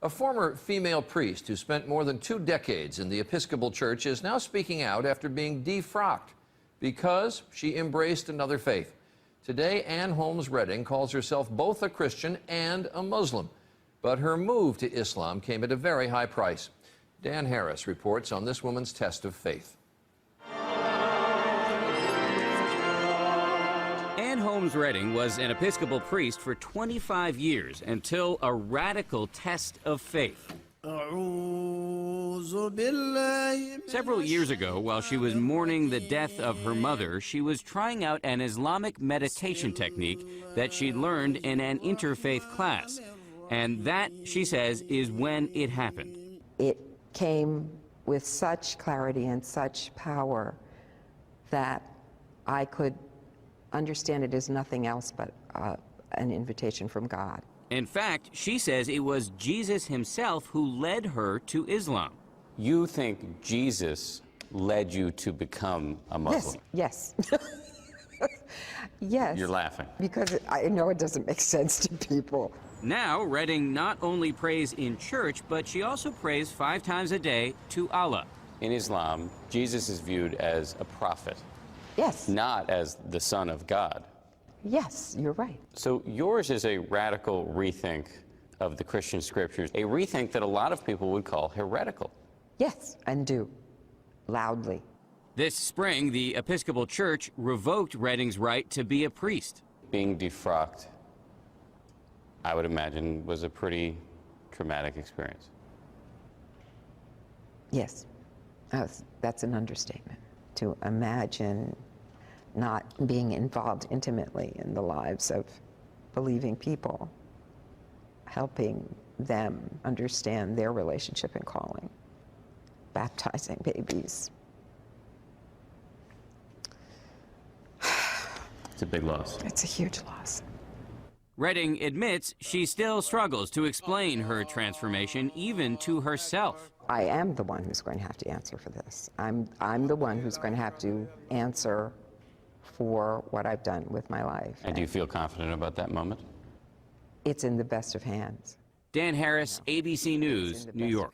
A former female priest who spent more than 2 decades in the Episcopal Church is now speaking out after being defrocked because she embraced another faith. Today, Ann Holmes Redding calls herself both a Christian and a Muslim. But her move to Islam came at a very high price. Dan Harris reports on this woman's test of faith. Ann Holmes Redding was an Episcopal priest for 25 years until a radical test of faith. Several years ago, while she was mourning the death of her mother, she was trying out an Islamic meditation technique that she'd learned in an interfaith class. And that, she says, is when it happened. It came with such clarity and such power that I could understand it as nothing else but an invitation from God. In fact, she says it was Jesus himself who led her to Islam. You think Jesus led you to become a Muslim? Yes, yes. Yes. You're laughing. Because I know it doesn't make sense to people. Now, Redding not only prays in church, but she also prays 5 times a day to Allah. In Islam, Jesus is viewed as a prophet. Yes. Not as the Son of God. Yes, you're right. So yours is a radical rethink of the Christian scriptures, a rethink that a lot of people would call heretical. Yes, and do. Loudly. This spring, the Episcopal Church revoked Redding's right to be a priest. Being defrocked, I would imagine, was a pretty traumatic experience. Yes, that's an understatement. To imagine not being involved intimately in the lives of believing people, helping them understand their relationship and calling, baptizing babies. It's a big loss. It's a huge loss. Redding admits she still struggles to explain her transformation, even to herself. I am the one who's going to have to answer for this. I'm the one who's going to have to answer for what I've done with my life. And do you feel confident about that moment? It's in the best of hands. Dan Harris, ABC News, New York.